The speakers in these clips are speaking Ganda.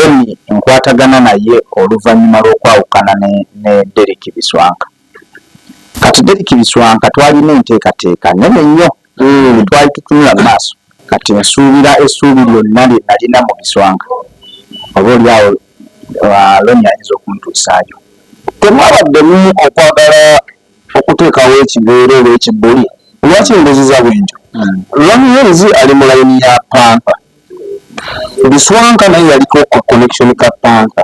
Ronnie nkwatagana naye oluvannyuma lw'okwawukana ne Derek Biswanka. Kati Derek Biswanka twalina enteekateeka nnene nnyo twali tutunula mu maaso. Kati nsuubira essuubi lyonna lye nalina mu Biswanka oba oliawo Ronnie ayinza okuntuusaayo. Temwabaddemu okwagala okuteekawo ekibeere oba ekibbuli lwaki endoziza bwentyo? Ronnie ali mu layini ya Pampa, Biswanka naye yaliko connection ka Pampa.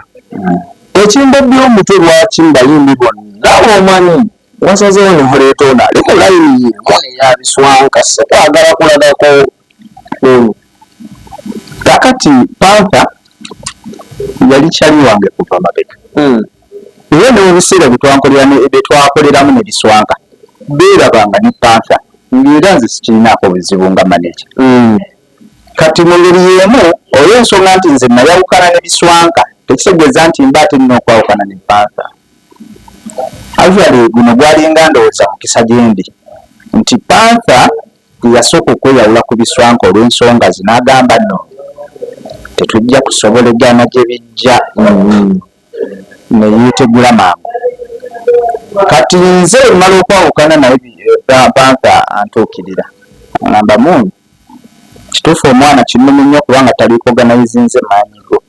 Ekimbe by'omutwe lwaki mbayimbi bonna omanyi wasazeewo ne muleetoona ali mu layini yemu ya Biswanka sekwagala kulagako. Kakati Pampa yali kyali wange kuva mabega. Naye n'ebiseera byetwakoleramu ne Biswanka beerabanga ne Pampa ng'era nze sikirinaako buzibu nga maneja. Kati mu ngeri y'emu olw'ensonga nti nze nayawukana ne Biswanka tekitegeeza nti mba ate nina okwawukana ne Pampa. Actually guno gwalinga ndowooza mukisa gye ndi nti Pampa yasooka okweyawula ku Biswanka olw'ensonga zinagamba nno tetujja kusobolegana gye bijja ne yeetegula mangu. Kati nze mmala okwawukana naye Pampa antuukirira agamba mungu kituufu omwana kinene nnyo kubanga taliiko organizinze maanyigo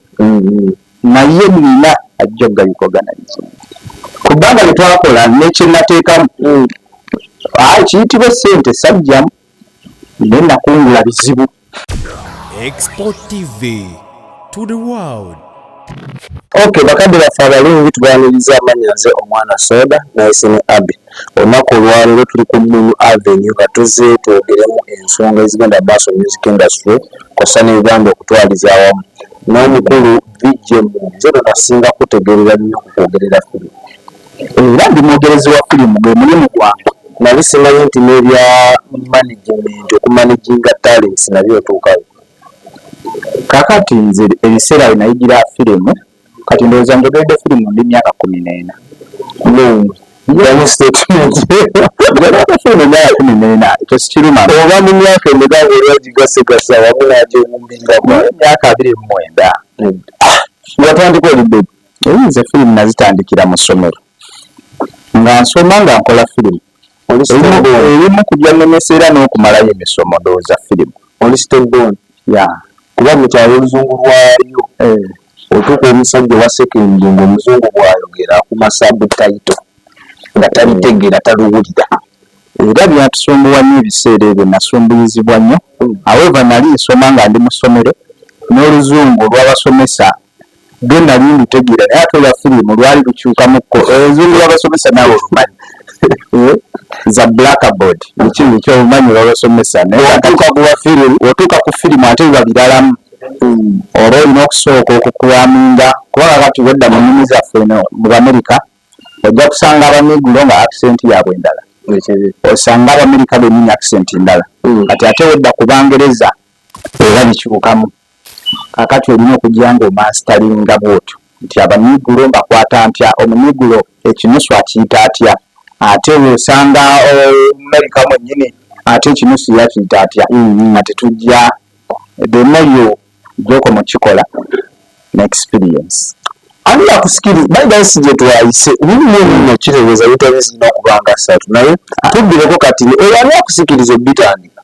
naye nina ajja okugabika organizinze ku bbanga lye twakola nekyenateekamu kiyitibwa ssente sajjamu naye nakungula bizibu. Export TV to the world. Okay, bakadde baffe abalungi tubaaniriza amannya nze omwana Soda nayise ne Abi. Olunaku olwaleero tuli ku Mulu Avenue nga tuzze twogeremu ensonga ezigenda maaso music industry kw'ossa n'ebigamba okutwaliza awamu n'omukulu BJ nze nasinga kutegeerera nnyo okwogerera firimu. Era ndi mwogerezi wa firimu gwe mulimu gwange. Nali simanyi nti n'ebya management okumanaginga talents nabyo otuukayo. Kakati nze ebiseera binayigira firimu kati ndowooza njogeredde firimu ndi myaka 14. Yamu statement. Njogeredde firimu myaka 14 ekyo sikiruma. Oba mu myaka emeka olwagigasegasa wamu n'agyewumbiriramu myaka 29. Watandika olidde? Nze firimu nazitandikira mu ssomero nga nsoma nga nkola firimu. Erimu kujja nnemeseera n'okumalayo emisomo ndowooza firimu. Oli stable? Ya. Kuba mu kyalo oluzungu lwayo otuuka omusajja wa sekendi ng'omuzungu bw'ayogera akuma sabutaito nga talitegeera taluwulira. Era byatusumbuwa nnyo ebiseera ebyo nasumbuyizibwa nnyo. However nali nsoma nga ndi mu ssomero n'oluzungu olw'abasomesa bwe nali ndutegeera naye ate olwa firimu lwali lukyukamukko. Oluzungu lw'abasomesa naawe olumanyi za blackboard ekintu ky'obumanyi olw'abasomesa naye otuuka ku firimu ate biba biralamu. Oba olina okusooka okukuwaminga kubanga kati wedda mu nnimi zaffe eno mu Amerika ojja kusanga Abamigulo nga accent yaabwe endala, osanga Abamerika bennyini accent ndala. Kati ate wedda ku Bangereza era bikyukamu. Kakati olina okujja ng'omastaringa bwotyo nti Abamigulo mbakwata ntya, Omumigulo ekinusu akiyita atya, ate osanga Amerika mwennyini ate ekinusu yakiyita atya. Ate tujja the more you joko mu kikola na experience. Ani akusikiriza baada sije twayise nini kirowooza bitawezi n'okubanga asatu naye tubbireko kati ani akusikiriza bitandika.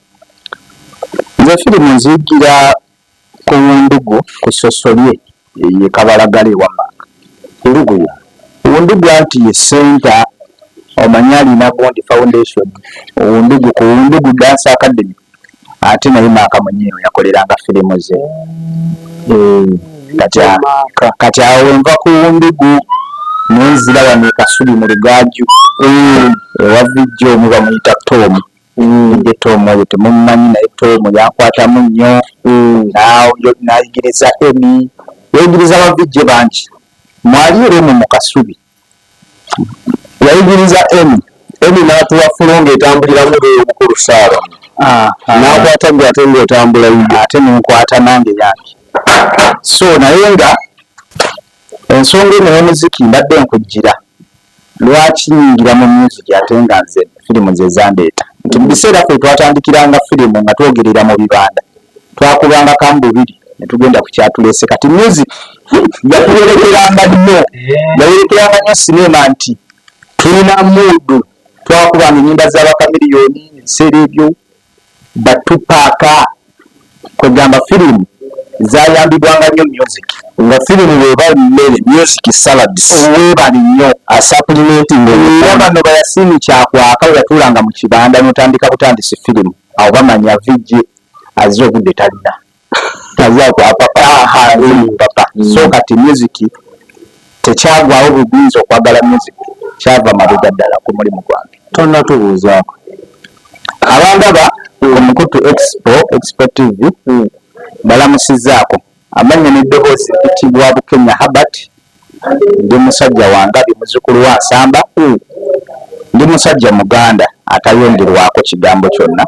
Nze firimu nzigira ku Ndugu ku Sosolye ye Kabalagala ewamaka. Ndugu anti ye center omanyi alina Bondi Foundation. Ndugu ku Ndugu Dance Academy ate naye Maaka mwenyewe yakoleranga firimu ze. Kati awo enva ku Ndugu nenzira wano Kasubi mu Lugaju ewa Vijjo omu bamuyita Tom. Ye Tom oyo temumanyi naye Tom yakwatamu nnyo. N'ayigiriza Emi, yayigiriza Bavijje bangi. Mwali era omwo mu Kasubi yayigiriza Emi n'atuwa fulonga etambuliramu obukulu saaba. N'akwata gwe ate ng'otambula ate n'enkwata nange yange. So naye nga ensonga eno y'omuziki mbadde nkujjira lwaki nyingira mu music ate nga nze firimu ze zandeeta. Nti mu biseera ffe twatandikiranga firimu nga twogerera mu bibanda twakubanga kamu bubiri netugenda ku kyatulese kati music yatuwerekeranga nnyo nnyo sinema nti tulina muudu twakubanga ennyimba z'abakamiliyoni ebiseera ebyo batupaaka kwegamba firimu zayambibwanga nnyo music nga firimu bweba mmere music salads weebali nnyo asapplimentinga bano bayasiimi kyakwaka we yatuulanga mu kibanda notandika butandisi firimu awo bamanya vijje azze obudde talina papa so kati music tekyagwawo bugwinza okwagala music kyava mabega ddala ku mulimu gwange tonna tubuuzaako abandaba omukutu expo tv balamusizaako amanya n'eddoboozi ekitibwa Bukenya Herbert ndi musajja wangabi muzukulu wa Nsamba ndi musajja muganda atayongerwako kigambo kyonna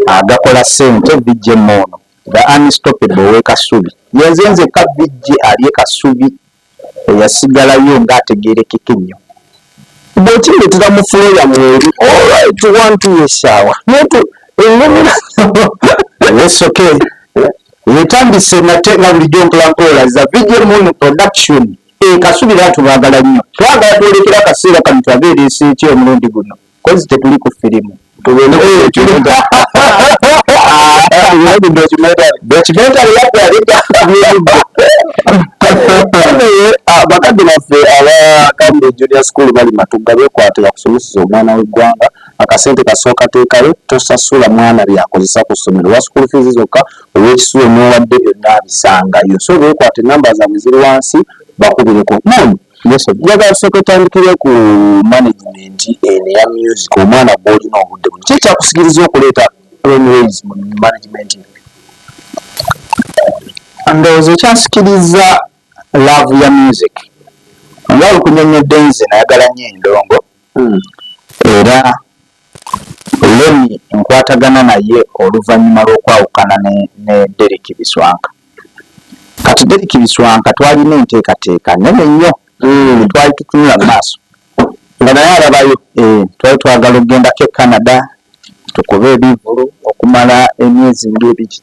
agakola ssente bijje moono the unstoppable we Kasubi yenze nzekka bijje ali Kasubi eyasigalayo ng'ategeerekeka ennyo bw'okiretera mu fulo yamweri alright wantu yesaawa yesoke yetandise nate nga bulijjo mpolampola za bijje moono production Kasubi tubagala nnyo twagala twolekera akaseera kano twabeeresa eki omulundi guno kozi tetuli ku firimu bakadde baffe aba Cambridge Junior School bali Matugga beekwatira kusomeseza omwana w'eggwanga akasente kasooka teekayo tosasula mwana byakozesa ku ssomero wa school fees zokka olw'ekisulo n'owadde byonna bisangayo so beekwate namba zaabwe ziri wansi bakubireko njagala tusooka etandikire ku management eno eya music omwana gw'olina obudde buno ki ekyakusikiriza okuleeta Ronnie mu management ndowooza ekyansikiriza love ya music nga olukunyonyodde nze nayagala nnyo endongo era Ronnie nkwatagana naye oluvannyuma lw'okwawukana ne Derek Biswanka kati Derek Biswanka twalina enteekateeka nnene nnyo twali tutunula mu maaso nga naye alabayo twali twagala okugendako e Canada tukuba ebivulu okumala emyezi ng'ebiri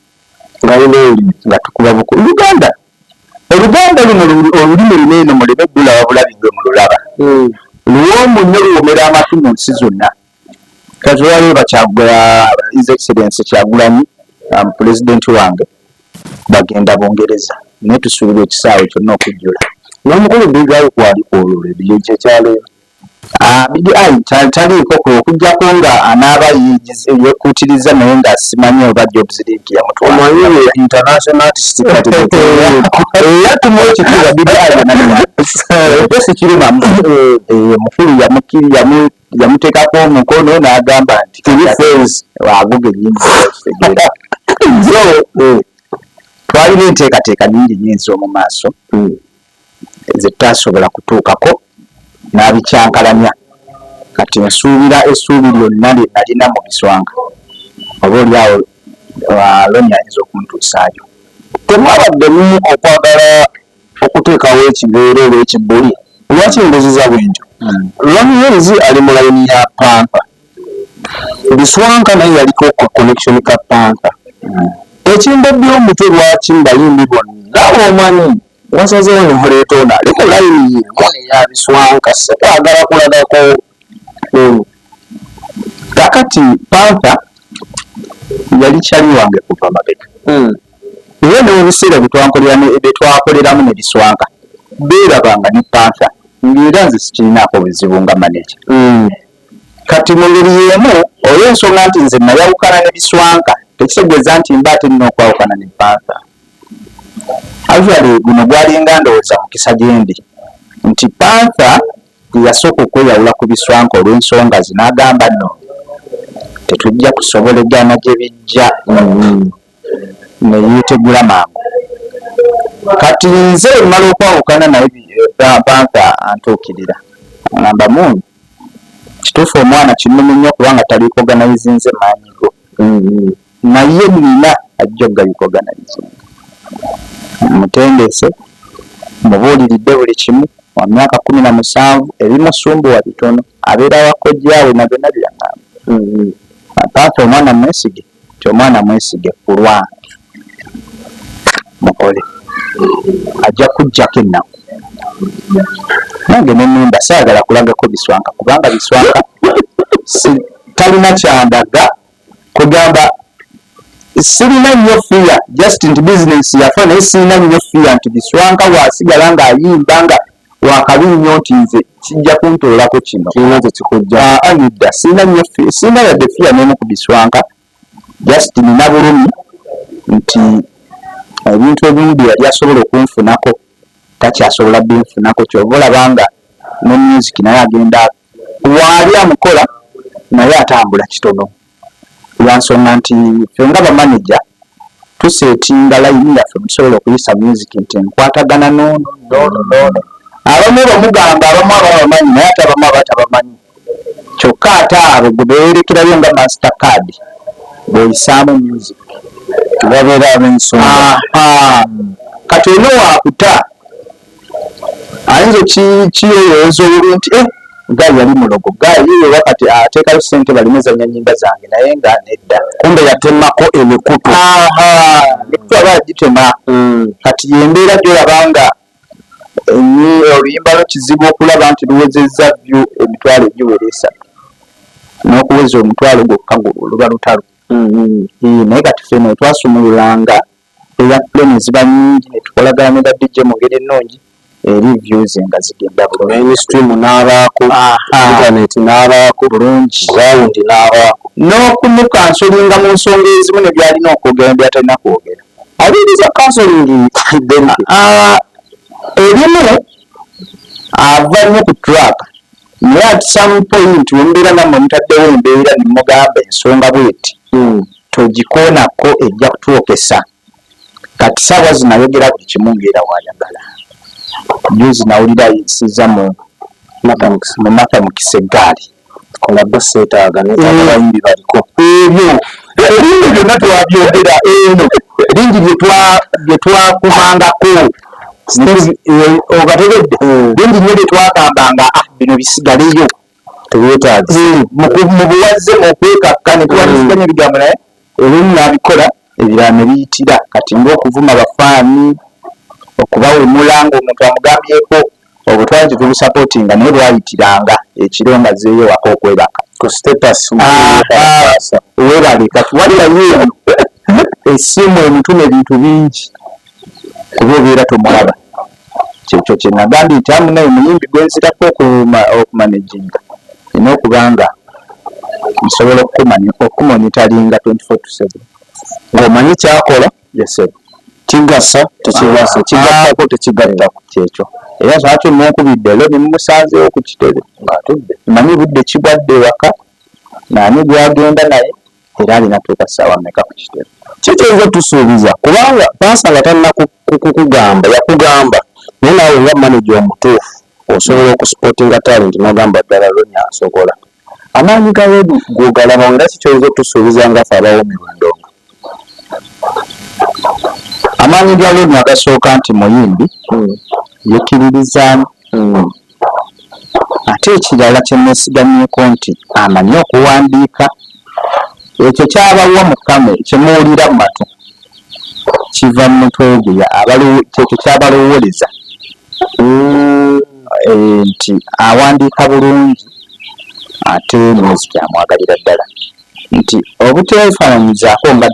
nga tukuba buku Oluganda luno olulimi lunene muleme ddula wabula bigwe mu lulaba luwoomu nnyo luwomera amatu mu nsi zonna kati waliwo bakyagula His Excellency Kyagulanyi pulezidenti wange bagenda Bungereza naye tusuubira ekisaawe kyonna okujjula n'omukulu bigayo kwali kwolula ebiyo kyekyaleero taliiko okuggyako nga anaaba yekuutiriza naye nga simanyi oba jobs link yamutwala international artist era tumuwa ekitiibwa bigayo sikirimamu omukulu yamuteekako omukono n'agamba nti avuga ennyimba twalina enteekateeka nnyingi nnyo ez'omu maaso zetutasobola kutuukako n'abikyankalanya kati nsuubira essuubi lyonna lye nalina mu Biswanka oba oliawo Ronnie ayinza okuntuusaayo temwabaddemu okwagala okuteekawo ekibeera oba ekibuli lwaki endoziza bwentyo Ronnie ali mu layini ya Pampa Biswanka naye yaliko connection ka Pampa ekimbe by'omutwe lwaki mbayimbi bonna omanyi wasazeewo ne muleeta ono ali mu layini yemu neya Biswanka sekwagala kulagako kakati Pampa yali kyali wange kuva mabega naye n'ebiseera byetwakoleramu ne Biswanka beerabanga ne Pampa ng'era nze sikirinaako buzibu nga maneja kati mu ngeri y'emu olw'ensonga nti nze nayawukana ne Biswanka tekitegeeza nti mba terina okwawukana ne Pampa actually guno gwalinga ndowooza mukisa gyendi nti Pampa yasooka okweyawula ku Biswanka olw'ensonga ze n'agamba nno tetujja kusobolegana gye bijja ne yeetegula mangu kati nze mmala okwawukana naye Pampa antuukirira agamba mungu kituufu omwana kinnumi nnyo kubanga taliiko organizinze maanyigo naye nina ajja ogabika organizinga mutendese mubuuliridde buli kimu wa myaka 17 ebimusumbuwa bitono abeera wakojjaawe na byonna byangamba Pampa omwana mwesige ti omwana mwesige ku lwange mukole ajja kujjako ennaku nange nenumba saagala kulagako Biswanka kubanga Biswanka talina kyandaga kugamba sirina nnyo fear just nti business yafa naye sirina nnyo fear nti Biswanka waasigala ng'ayimba nga wakabi nnyo nti nze kijja kuntoolako kino kirina kyekikujja anidda sirina yadde fear n'emu ku Biswanka just nina bulumi nti ebintu ebimu bye yali asobola okunfunako takyasobola binfunako kyova olabanga ne music naye agenda waali amukola naye atambula kitono lwansonga nti ffe nga bamaneja tuseetinga layini yaffe mutusobola okuyisa music nti enkwatagana noono abamu bamugamba abamu ababamanyi naye ate abamu abatabamanyi kyokka ate abo gwe beerekerayo nga master card bw'oyisaamu music babeera ab'ensonga kati ono waakuta ayinza kiyeeyooza obulu nti gaali yali mulogo gaali ye wakati ateekayo ssente balimezanya nyimba zange naye nga nedda kumbe yatemako emikutu emikutu aba agitema kati yembeera gyolabanga oluyimba lwo kizibu okulaba nti luwezezza vyu emitwalo egiwera 3 n'okuweza omutwalo gwokka luba lutalo naye kati ffe twasumululanga eyaplane ziba nyingi netukolagana ne badijje mu ngeri ennungi reviews nga zigenda bulungi mainstream n'abaako internet n'abaako bulungi ground n'abaako n'okumukansolinga mu nsonga ezimu ne byalina okwogera byatalina kwogera abiriza kansolingi ebimu ava nnyo ku track naye at some point wembeera nammwe mutaddewo embeera nemugamba ensonga bweti togikoonako ejja kutwokesa kati saawa zinayogera buli kimu ngeera waayagala juzi nawulira yinsiza mu mata mu kisegaali kola baseetaaga neabayimbi baliko ebyo ebintu byonna twabyogera eno bingi bye twakumangako ogategedde bingi nnyo bye twagambanga bino bisigaleyo tebyetaaga mu buwaze mu okwekakka ne tuwanisiganya ebigambo naye ebimu nabikola ebirala ne biyitira kati ngaokuvuma bafaani okubawumula ng'omuntu amugambyeko obutwala tetubusapootinga naye bwayitiranga ekiro nga zeeyo waka okwebaka ku status weebale kati walilayo essimu emutume ebintu bingi kuba obeera tomulaba kyekyo kye nagambye nti amu naye muyimbi gwenzirako okumanejinga ina okubanga nsobola okumonitalinga 24/7 ng'omanyi kyakola yesebo kigasa tekigasa kigattako tekigattako kyekyo era lwaki munkubidde lo nemumusanzeewo ku kitebe ng'atudde manyi budde kibwadde ewaka naani gwagenda naye era alina tuuka ssaawa mmeka ku kitebe kikyoza tusuubiza kubanga paasanga talina kukugamba yakugamba naye naawe nga maneja omutuufu osobola okusipotinga talenti nogamba ddala Ronnie asobola amaanyi ga Ronnie gogalaba nga kikyoza tusuubiza nga fe abawoomirwa ndonga amaanyi ga Ronnie agasooka nti muyimbi yekkiririzaamu ate ekirala kyeneesigamyeko nti amanyi okuwandiika ekyo kyabawa mukame kyemuwulira mu matu kiva mu mutwe gwe kyekyo kyabalowoleza nti awandiika bulungi ate music amwagalira ddala nti obuteefaananyizaako nga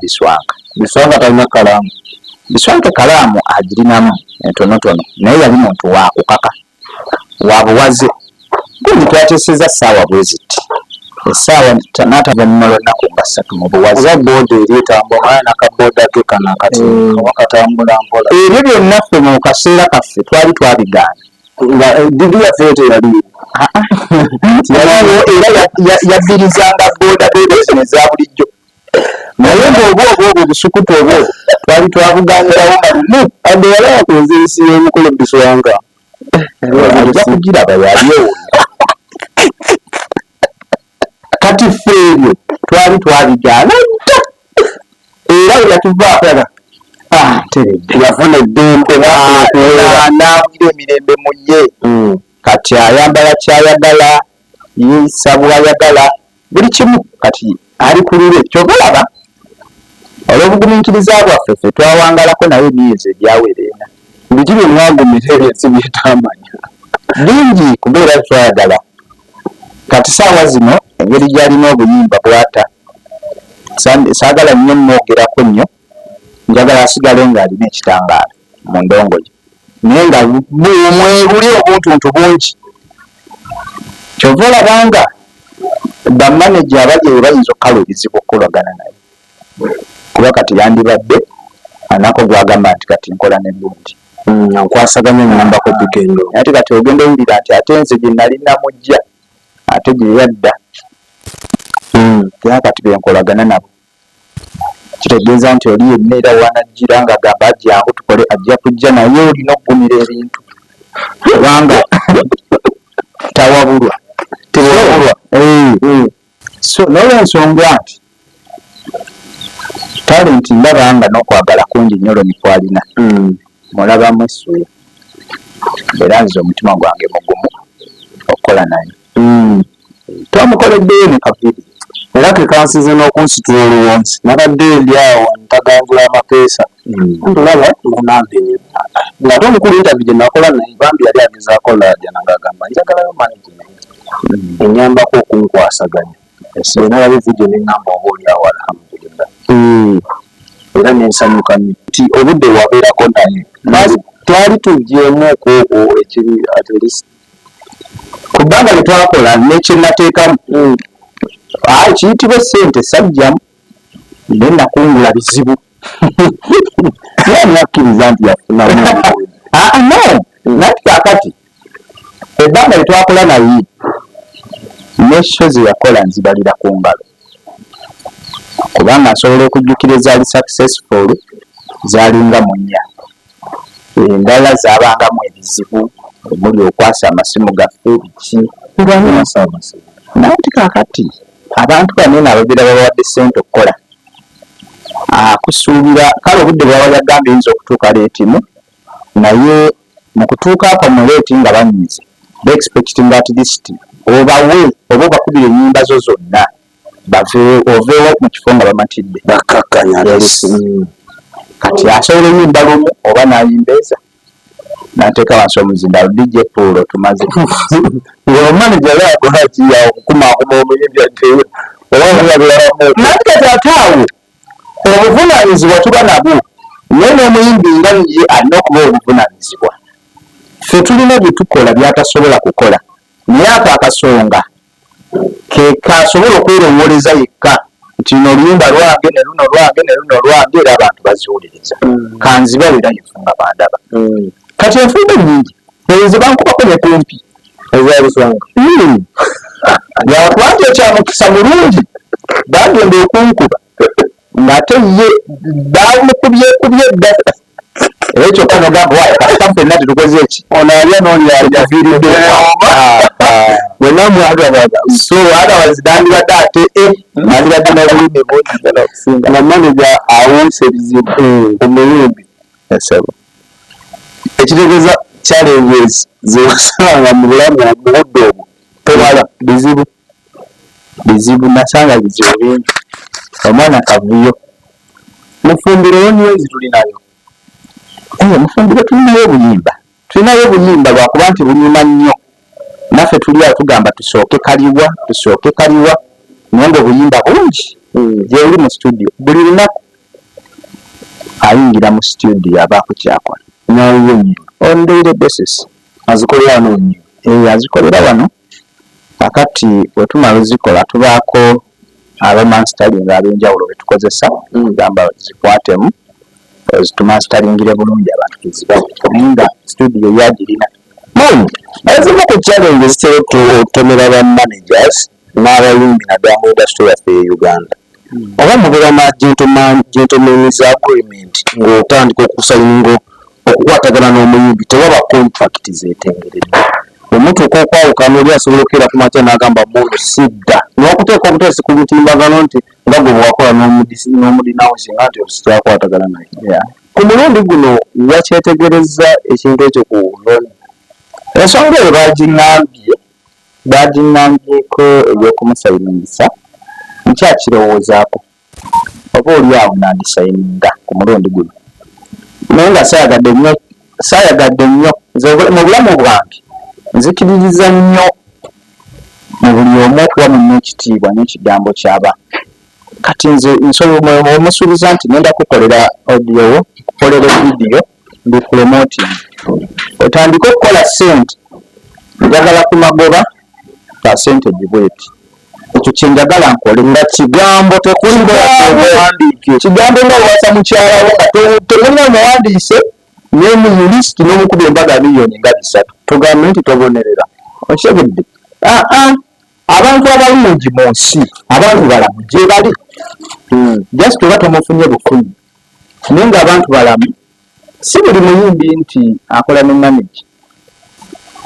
Biswanka talina kalaamu Biswanka kalaamu agirinamu entonotono naye yali muntu wakukaka wabuwaze gundi twateeseza ssaawa bwe ziti essaawa n'atava mu lunaku nga 3 mu buwaze oba booda eri etambula nakabooda ke kana kati wakatambula mpola ebyo byonna ffe mu kaseera kaffe twali twabigaana nga digi yaffe yo teyaliwo era yaddirizanga booda zino eza bulijjo naye ng'obwo busukutu obwo twali twabuganirawo malumu adde yali akunze ensi y'omukolo Biswanka ajja kugiraba yaliwo kati ffe ebyo twali twabigaana era yatuvaako yafuna eddembe n'awulira emirembe mu ye kati ayambala kyayagala yeyisa bwayagala buli kimu kati ali ku lulwe kyobalaba olw'obugumiikiriza bwaffe ffe twawangalako naye emyezi egyawera ena biki bye mwagumira ebyensi byetamanya bingi kubeera twayagala kati saawa zino engeri gyalina obuyimba bwata saagala nnyo mwogerako nnyo njagala asigale ng'alina ekitangaala mu ndongo ye naye nga mwebuli obuntuntu bungi kyova olabanga bamaneja abali we bayinza okukala ebizibu okukolagana naye kuba kati yandibadde anako gwagamba nti kati nkola n'ebungi nkwasaganya nyambako bigenda ate kati ogenda owulira nti ate nze gye nali namujja ate gye yadda era kati benkolagana nabo kitegeeza nti oli yenna era wanajjira nga agamba ajjangu tukole ajja kujja naye olina okugumira ebintu kubanga tawabulwa so n'olwensonga nti talenti ndaba nga n'okwagala kungi nnyo Ronnie kwalina mulabamu essuuya era nze omutima gwange mugumu okukola naye twamukoleddeyo ne kaviri era kekansize n'okunsitula oluwonsi nabadde ndi awo ntagambula amapeesa ntulaba munambe ng'ate omukulu interview gye nakola naye bambi yali agezaako laaja nangagamba njagalayo management enyambako okunkwasaganya nalaba evidiyo neŋŋamba oba oliawo alhamdulillah era nensanyuka nti obudde wabeerako naye twali tuggyemu okwokwo ekiri at least ku bbanga lye twakola nekyenateekamu kiyitibwa sente sajjamu naye nakungula bizibu yani akkiriza nti yafunamu no nati kakati ebbanga lye twakola naye nesho ze yakola nzibalira ku ngalo kubanga nsobola okujjukira ezaali successful zaalinga mu nnya endala zaabangamu ebizibu omuli okwasa amasimu gaffe biki nati kakati abantu banene ababeera babawadde ssente okukola kusuubira kale obudde bwaba yagamba eyinza okutuuka leetimu naye mu kutuuka ako mu leeti nga banyize baexpecting at least obawe oba obakubira ennyimba zo zonna oveewo mu kifo nga bamatidde bakakkanya kati asobola ennyimba lumu oba n'ayimbeeza n'ateeka wansi omuzindaalo DJ Poolo tumaze omanija yakolaki okukumaakuma omuyimbi ateyo nati kati ate awo obuvunaanyizibwa tuba nabwo naye n'omuyimbi nga ye alina okuba obuvunaanyizibwa ffe tulina bye tukola byatasobola kukola naye ako akasonga ke kasobola okwerowoleza yekka nti no oluyimba lwange ne luno lwange ne luno lwange era abantu baziwuliriza kanziba era yefunga bandaba kati enfumba ennyingi ezo bankubako ne kumpi eza Biswanka yakuba nti ekyamukisa bulungi bagenda okunkuba ng'ate ye bamukubyekubye dda era ekyokka nogamba waayo kasita ffenna tetukoze eki ono alya n'oli alyaviiridde bwenna mwagabaga so otherwise nandibadde ate nandibadde n'obulimi bungi okusinga na manager awunsa ebizibu omuyimbi ekitegeeza challenges zewasanga mu bulamu mu budde obwo tewala bizibu nasanga bizibu bingi omwana kavuyo mufumbiro yonyezi tulinayo mufumbiro tulinayo obuyimba lwakuba nti bunyuma nnyo naffe tuli awo tugamba tusooke kaliwa naye nga obuyimba bungi gyeri mu studio buli lunaku ayingira mu studio abaako kyakola nayo nyingi on daily basis azikolera wano nyingi azikolera wano kakati bwetumala ozikola tubaako abamansitaringa ab'enjawulo betukozesa gamba zikwatemu zitumansitaringire bulungi abantu tezibawo nga studio yagirina ezimu ku challenge zitera okutomera ba managers n'abayimbi naddala mu industry yaffe e Uganda oba mubeera na gentlemen's agreement ng'otandika okusayininga okukwatagana n'omuyimbi tewaba contract zeetengeredde omutuuka okwawukana oli asobola okukeera ku makya n'agamba muntu sidda n'okuteeka obuteesi ku mutimbagano nti nga gwe bwakola n'omudinawusi nga nti osikyakwatagana naye ku mulundi guno wakyetegereza ekintu ekyo ku Ronnie ensonga eyo bagiŋŋambyeko eby'okumusayiningisa nkyakirowoozaako oba oli awo nandisayininga ku mulundi guno naye nga saayagadde nnyo mu bulamu bwange nzikiririza nnyo mu buli omu okuwa munno ekitiibwa n'ekigambo ky'aba kati nze omusuubiza nti ngenda kukolera audio kukolera vidiyo ndi promoting otandike okukola ssente njagala ku magoba percentage bweti ekyo kyenjagala nkole nga kigambo kigambo nga owasa mukyalawo nga temulina muwandiise nemulisiti n'omukuba embaga miliyoni nga 3 tugambe nti tobonerera okyegedde abantu abalungi mu nsi abantu balamu gye bali just oba tomufunye bufunyi naye nga abantu balamu si buli muyimbi nti akola ne manage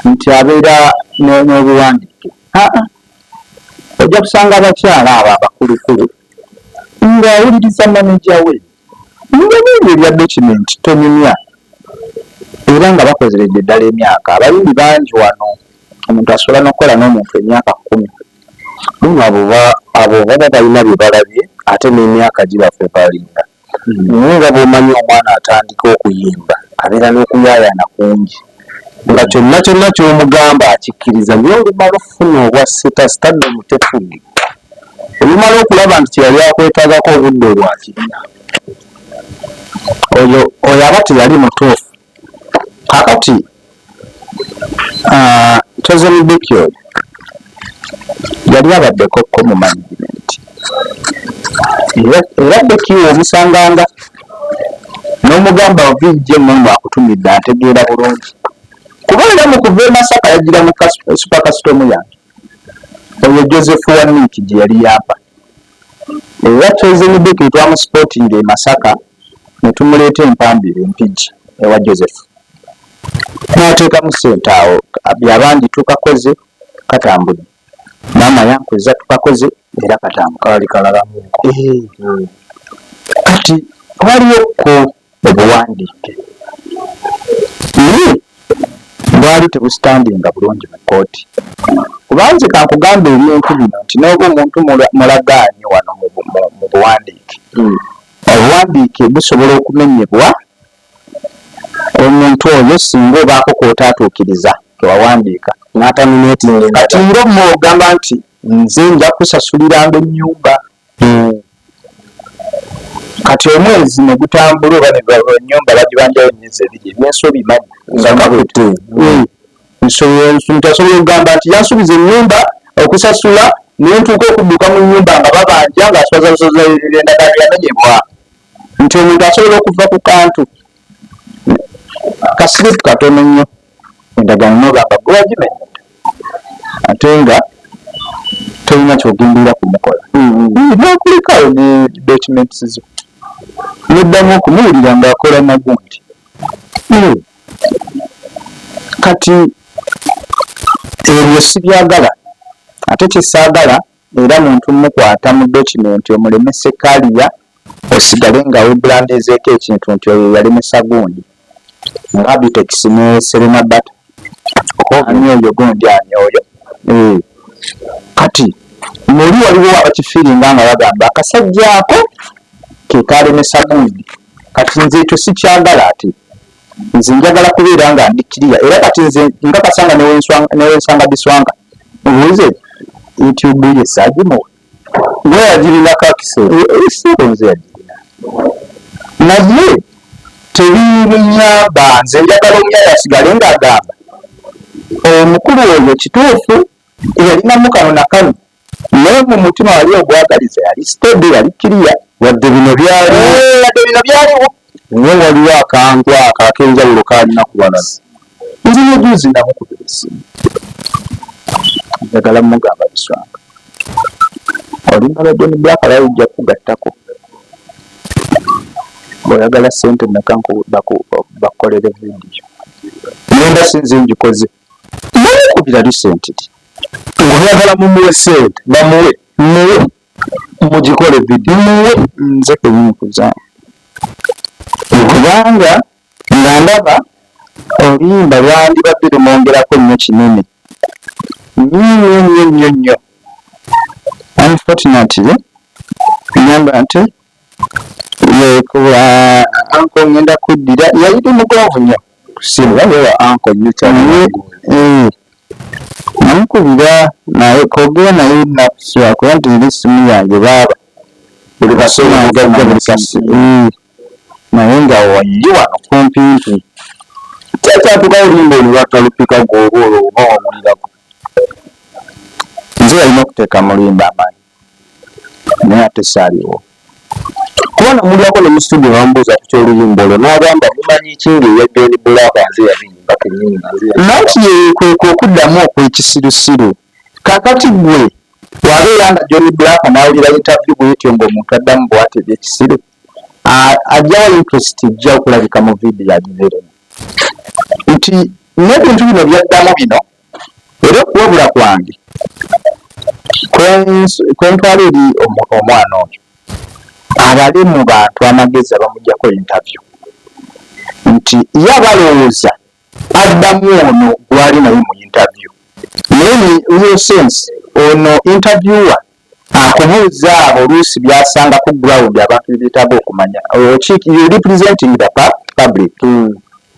nti abeera n'obuwandiike ojja kusanga abakyala abo abakulukulu ng'awuliriza manaja we nga n'ebyo ebya document tonyumya era nga bakozeredde ddala emyaka abayimbi bangi wano omuntu asobola n'okukola n'omuntu emyaka 10 abo baba balina bye balabye ate n'emyaka gibafepalinga naye nga bw'omanyi omwana atandika okuyimba abeera n'okuyaayana kungi nga kyonna kyonna ky'omugamba akikkiriza naye olumala okufuna obwa sitasitadde omutefugi olumala okulaba nti kyeyali akwetaagako obudde olwakirina oyo aba teyali mutuufu kakati tozemideki oyo yali abaddeko mu management era bekiwo omusanganga n'omugamba ovinje mungu akutumidde ategeera bulungi kuba era mu kuva emasaka yagira mu supakasitomu yange oyo joseph waniki gye yali yampa era tozemideki twamusipotinga emasaka netumuleeta empambire empigi ewa joseph n'ateekamu ssente awo byabangi tukakoze katambule maama yankweza tukakoze era katambule kalalamuko kati waliwo obuwandiike bwali tebusitandinga bulungi mu kooti kubanze kankugamba ebintu bino nti n'oba omuntu mulagaanyi wano mu buwandiike obuwandiike busobola okumenyebwa omuntu oyo singa obaako kootaatuukiriza tewawandiika n'atamineetinga kati ng'omugamba nti nze nja kusasuliranga ennyumba kati omwezi ne gutambula oba ennyumba bagibanjayo emyezi 2 ebyenso bimanyi muntu asobola okugamba nti yansubiza ennyumba okusasula nentuuka okudduka mu nnyumba nga babanja ng'asozasoza endagala yamenyebwa nti omuntu asobola okuva ku kantu kasiripu katono nnyo endagala nobanga gwe wagimenya ate nga tolina kyogendera kumukola nokulikawo ne documents zo neddamu okumuwulira ng'akola nagundi kati ebyo sibyagala ate kyesaagala era muntu mukwata mu documenti omulemese kaliya osigale nga webulandezeeko ekintu nti oyo yalemesa gundi nga abitex ne serena bata ani oyo gundi ani oyo kati muli waliwo abakifiiringa nga bagamba akasajja ako ke kalemesa gundi kati nze ekyo sikyagala ate nze njagala kubeera nga ndikiriya era kati nze nga kasanga newensanga biswanka obuuze youtube ye saagimuwa weyagirina kakiseera ebiseera nze yagirina naye tebinyamba nze njagala omuyaya asigale ng'agamba omukulu oyo kituufu yalinamu kano na kano naye mu mutima wali ogwagaliza yali stede yali kiriya wadde bino byaliwo naye waliwo akantu ako ak'enjawulo kalina ku balala nzi nejuzi namukubira essimu njagala mugamba biswanka olimala doni byakalayo ojja kugattako bw'oyagala ssente meka bakolere vidiyo ngenda sinzi njikoze namukubira lisentiri ng'oyagala mumuwe ssente bamuwe muwe mugikole vidiyo muwe nze kenyinkuza kubanga nga ndaba oluyimba lwandibadde lumwongerako nnyo kinene nnyo unfortunately ngamba nti yekuba anko ngenda kuddira yayiri mugonvu nnyo kusinga yewa anko nnyo cyane namukubira naye kogera naye nakuswa kuba nti n'essimu yange baaba buli kasoma agagga buli kasimu naye nga wayiri wano kumpimpi kyatuka olimba olwatalupika gwoba olwo oba wawulirako nze yalina okuteeka mulimba amaanyi naye ate saaliwo kubona mulyako ne mu studio bamubuuza ku kyoluyimba olwo n'agamba mumanyi ki ng'eya John Black nze yabiyimba kennyini nati kwe okuddamu okw'ekisirusiru kakati gwe wabeera nga John Black n'awulira interview bwetyo ng'omuntu addamu bw'ati ebyekisiru ajjawo interest ejja okulabika mu vidiyo agiveremu nti n'ebintu bino byaddamu bino era okuwabula kwange kwentwala eri omwana oyo abali mu bantu amagezi abamuggyako interview nti ye abalowooza addamu ono gwali naye mu interview naye real sense ono interviewer akubuuza abo oluusi byasanga ku ground abantu bebyetaaga okumanya you representing the public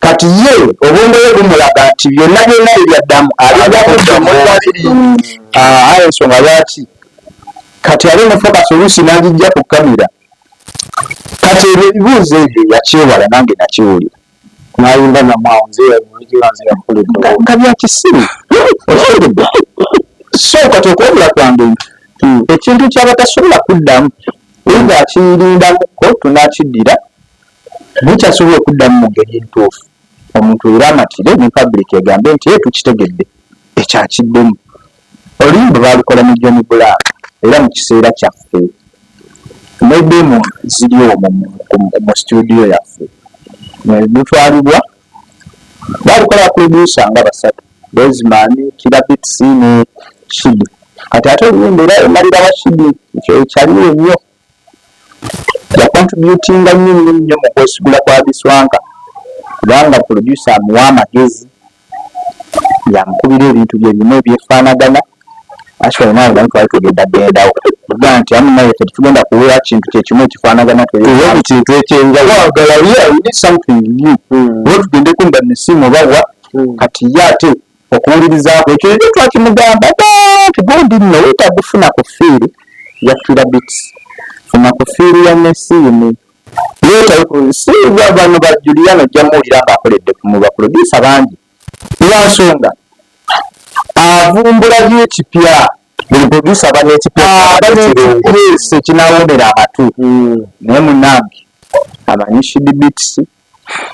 kati ye obwongoye bumulaga nti byonna byonna ebyaddamu aliddamu ensonga lwaki kati ali ne focus oluusi n'agijja ku kamera kati ebyo ebibuuzo ebyo yakyewala nange nakiwulira n'ayimba namwawo nze nga byakisiru so kati okwogera kwange ekintu kyabatasobola kuddamu nga akirindamuko tunakiddira nikyasobola okuddamu mu ngeri entuufu omuntu era amatire ne public egambe nti tukitegedde ekyakiddemu oluyimba baalukola mu John Black era mu kiseera kyaffe nedemo ziri omwo mu studio yaffe lutwalibwa baalukola producer nga basatu Desman Kirabits ne Shidi kati ate oluyimba era emalira wa Shidi ekyaliwo nnyo yakontributinga nnyo mu kwesigula kwa Biswanka kubanga producer amuwa amagezi yamukubira ebintu bye bimu ebyefaanagana actually nawe nga twali tugenda gendawo kugaa nti amu naye ffe tugenda kuweera kintu kyekimu ekifaanagana kintu ekyenjawagala something new oba tugendeko nga nesimu bawa kati ye ate okuwulirizaako ekyo ebyo twakimugamba tugodi nno weetaaga ofuna ku fiiri ya Kirabits funa ku fiiri ya Nesiini siibwa bano ba Juliana ojja muwulira ng'akoledde mu baproducer bangi lwa nsonga avumbula by'ekipya buli producer banekipya kinawonera amatu naye munange amanyi Shidi Beats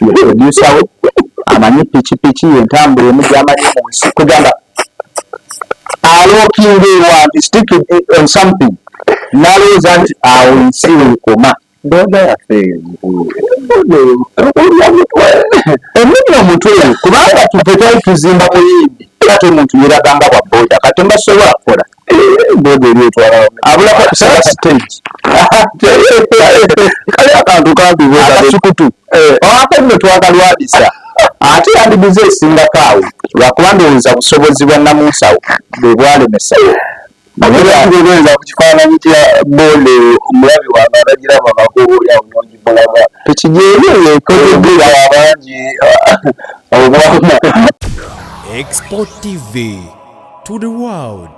ye producer we amanyi pikipiki yentambula emu gyamanyi mu nsi kugamba alookinga ewantu stick on something n'alowooza nti awo ensi wekoma boda yaffe emuli omutwe kubanga tufe twali tuzimba muyimbi ate omuntu yeraganga bwa boda kati mbasobola kukola boda eryetwala abulako kusala stage kale akantu kampi akasukutu awakenno twakalwabisa ate yandibuze esingako awo lwakuba ndowooza busobozi bwa namunsawo bwe bwalemesa nagenza ku kifaananyi kya bode omulabi wange atagiraba magooli awo nogimulaba tekijeeyo ekozeddira abangi obwama Export TV to the world.